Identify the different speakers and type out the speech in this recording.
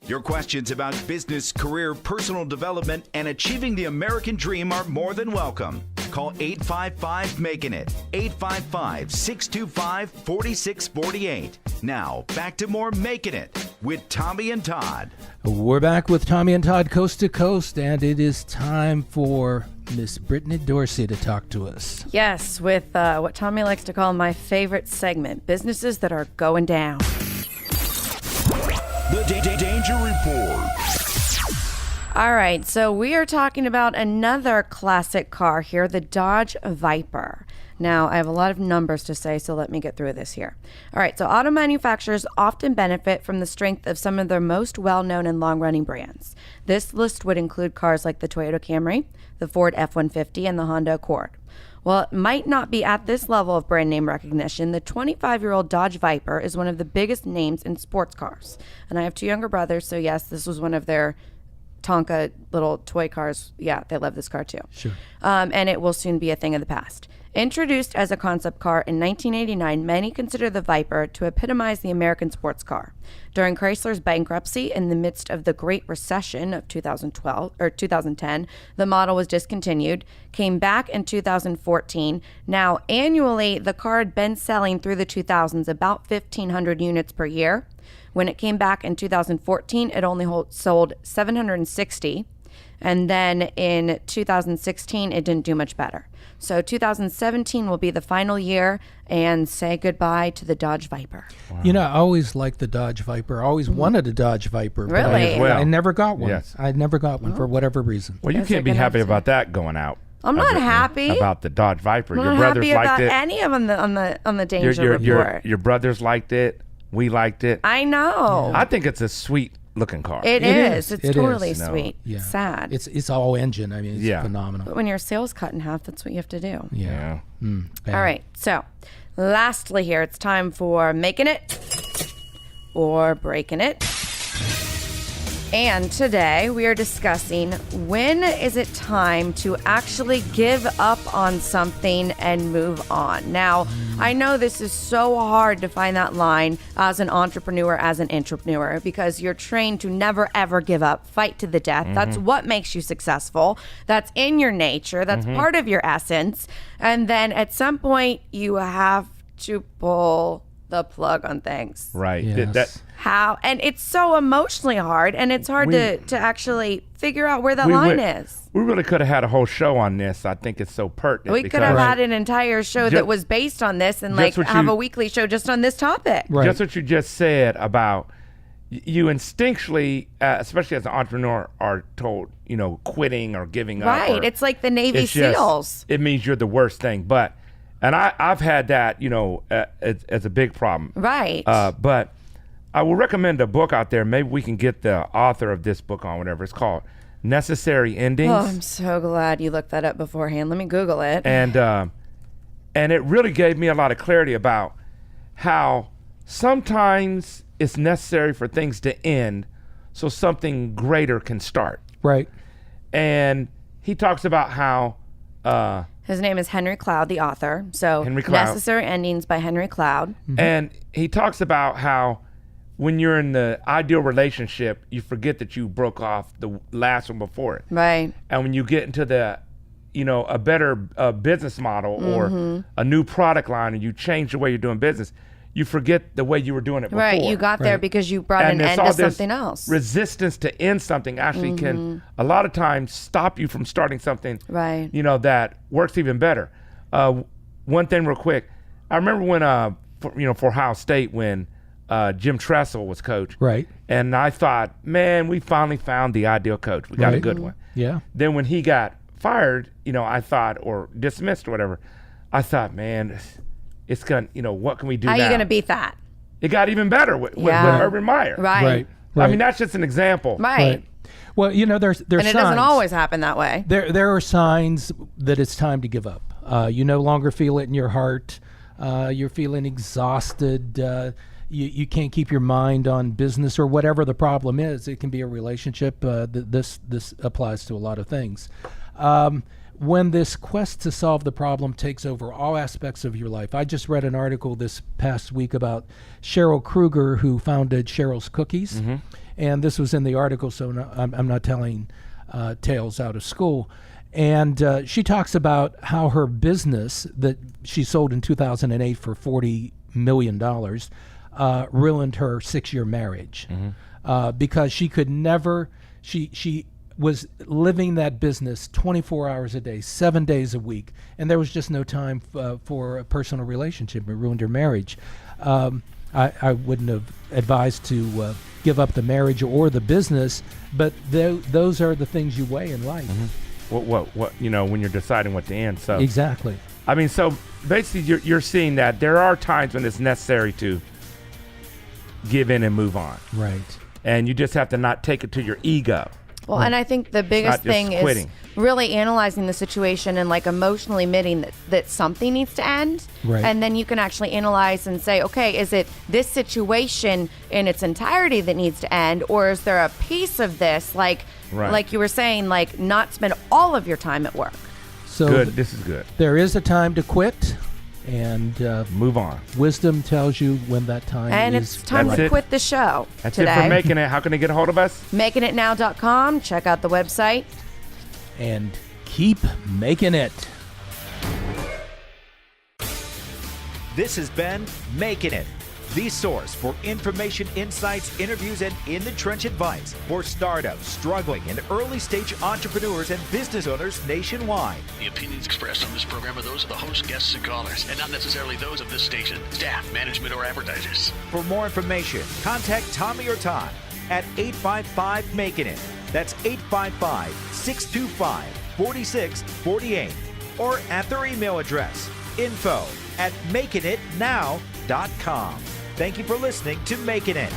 Speaker 1: Your questions about business, career, personal development, and achieving the American dream are more than welcome. Call 855 Makin It, 855-625-4648. Now, back to more Makin It with Tommy and Todd.
Speaker 2: We're back with Tommy and Todd coast to coast, and it is time for Miss Brittany Dorsey to talk to us.
Speaker 3: Yes, with what Tommy likes to call my favorite segment, businesses that are going down.
Speaker 1: The Danger Report.
Speaker 3: All right, so we are talking about another classic car here, the Dodge Viper. Now, I have a lot of numbers to say, so let me get through this here. All right, so auto manufacturers often benefit from the strength of some of their most well-known and long-running brands. This list would include cars like the Toyota Camry, the Ford F-150, and the Honda Accord. While it might not be at this level of brand name recognition, the 25-year-old Dodge Viper is one of the biggest names in sports cars. And I have two younger brothers, so yes, this was one of their Tonka little toy cars. Yeah, they love this car too.
Speaker 2: Sure.
Speaker 3: And it will soon be a thing of the past. Introduced as a concept car in 1989, many consider the Viper to epitomize the American sports car. During Chrysler's bankruptcy in the midst of the Great Recession of 2010, the model was discontinued, came back in 2014. Now, annually, the car had been selling through the 2000s about 1,500 units per year. When it came back in 2014, it only sold 760. And then in 2016, it didn't do much better. So 2017 will be the final year, and say goodbye to the Dodge Viper.
Speaker 2: Wow. You know, I always liked the Dodge Viper. I always wanted a Dodge Viper. But
Speaker 3: Really?
Speaker 2: I never got one.
Speaker 4: Yes.
Speaker 2: I never got one for whatever reason.
Speaker 4: Well, you
Speaker 3: Guess
Speaker 4: can't be
Speaker 3: they're
Speaker 4: happy
Speaker 3: gonna
Speaker 4: about that going out.
Speaker 3: I'm not happy
Speaker 4: about the Dodge Viper.
Speaker 3: I'm
Speaker 4: Your
Speaker 3: not
Speaker 4: brothers
Speaker 3: happy
Speaker 4: liked
Speaker 3: about
Speaker 4: it.
Speaker 3: any of them on the Danger Report.
Speaker 4: Your brothers liked it. We liked it.
Speaker 3: I know.
Speaker 4: I think it's a sweet looking car.
Speaker 3: It is. It's totally
Speaker 2: is.
Speaker 3: sweet.
Speaker 2: Yeah.
Speaker 3: It's sad.
Speaker 2: It's all engine. I mean, it's phenomenal.
Speaker 3: But when your sales cut in half, that's what you have to do.
Speaker 2: Yeah.
Speaker 3: All right. So, lastly here, it's time for Makin It or Breakin' It. And today we are discussing, when is it time to actually give up on something and move on? Now, I know this is so hard to find that line as an entrepreneur, as an intrapreneur, because you're trained to never, ever give up, fight to the death. That's what makes you successful. That's in your nature. That's part of your essence. And then at some point, you have to pull the plug on things.
Speaker 4: Right.
Speaker 2: Yes.
Speaker 3: How? And it's so emotionally hard, and it's hard to actually figure out where that line is.
Speaker 4: We really could have had a whole show on this. I think it's so pertinent.
Speaker 3: We could have had an entire show that was based on this, and have a weekly show just on this topic.
Speaker 2: Right.
Speaker 4: Just what you just said about you instinctually, especially as an entrepreneur, are told, quitting or giving up.
Speaker 3: Right. It's like the Navy SEALs.
Speaker 4: It means you're the worst thing. And I've had that, as a big problem.
Speaker 3: Right.
Speaker 4: But I will recommend a book out there. Maybe we can get the author of this book on, whatever. It's called Necessary Endings.
Speaker 3: Oh, I'm so glad you looked that up beforehand. Let me Google it.
Speaker 4: And it really gave me a lot of clarity about how sometimes it's necessary for things to end so something greater can start.
Speaker 2: Right.
Speaker 4: And he talks about how
Speaker 3: his name is Henry Cloud, the author. So
Speaker 4: Henry Cloud.
Speaker 3: Necessary Endings by Henry Cloud.
Speaker 4: And he talks about how when you're in the ideal relationship, you forget that you broke off the last one before it.
Speaker 3: Right.
Speaker 4: And when you get into the, a better business model or a new product line, and you change the way you're doing business, you forget the way you were doing it before.
Speaker 3: Right. You got there because you brought an end to something else.
Speaker 4: Resistance to end something actually can a lot of times stop you from starting something.
Speaker 3: Right.
Speaker 4: That works even better. One thing real quick. I remember when for Ohio State when Jim Tressel was coach.
Speaker 2: Right.
Speaker 4: And I thought, man, we finally found the ideal coach. We got a good one.
Speaker 2: Yeah.
Speaker 4: Then when he got fired, I thought, or dismissed or whatever, I thought, man, it's going to, what can we do now?
Speaker 3: How are you going to beat that?
Speaker 4: It got even better with Urban Meyer.
Speaker 3: Right.
Speaker 4: I mean, that's just an example.
Speaker 3: Right.
Speaker 2: Well, there's
Speaker 3: and it
Speaker 2: signs.
Speaker 3: doesn't always happen that way.
Speaker 2: There are signs that it's time to give up. You no longer feel it in your heart. You're feeling exhausted. You can't keep your mind on business or whatever the problem is. It can be a relationship. This applies to a lot of things. when this quest to solve the problem takes over all aspects of your life. I just read an article this past week about Cheryl Kruger, who founded Cheryl's Cookies. And this was in the article, so I'm not telling tales out of school. And she talks about how her business that she sold in 2008 for $40 million ruined her 6-year marriage because she could never, she was living that business 24 hours a day, 7 days a week, and there was just no time for a personal relationship. It ruined her marriage. I wouldn't have advised to give up the marriage or the business, but those are the things you weigh in life.
Speaker 4: What when you're deciding what to end. So
Speaker 2: exactly.
Speaker 4: I mean, so basically you're seeing that there are times when it's necessary to give in and move on.
Speaker 2: Right.
Speaker 4: And you just have to not take it to your ego.
Speaker 3: Well, and I think the biggest thing is
Speaker 4: quitting.
Speaker 3: really analyzing the situation and like emotionally admitting that something needs to end.
Speaker 2: Right.
Speaker 3: And then you can actually analyze and say, okay, is it this situation in its entirety that needs to end? Or is there a piece of this, like you were saying, like not spend all of your time at work?
Speaker 2: So
Speaker 4: good. This is good.
Speaker 2: There is a time to quit. And
Speaker 4: move on.
Speaker 2: Wisdom tells you when that time
Speaker 3: and
Speaker 2: is.
Speaker 3: it's time to quit the show.
Speaker 4: That's
Speaker 3: today.
Speaker 4: it for Making It. How can they get a hold of us?
Speaker 3: MakingItNow.com. Check out the website.
Speaker 2: And keep making it.
Speaker 1: This has been Making It, the source for information, insights, interviews, and in-the-trench advice for startups, struggling, and early-stage entrepreneurs and business owners nationwide.
Speaker 5: The opinions expressed on this program are those of the host, guests, and callers, and not necessarily those of this station, staff, management, or advertisers.
Speaker 1: For more information, contact Tommy or Todd at 855-MAKING-IT. That's 855-625-4648. Or at their email address, info@makingitnow.com. Thank you for listening to Making It.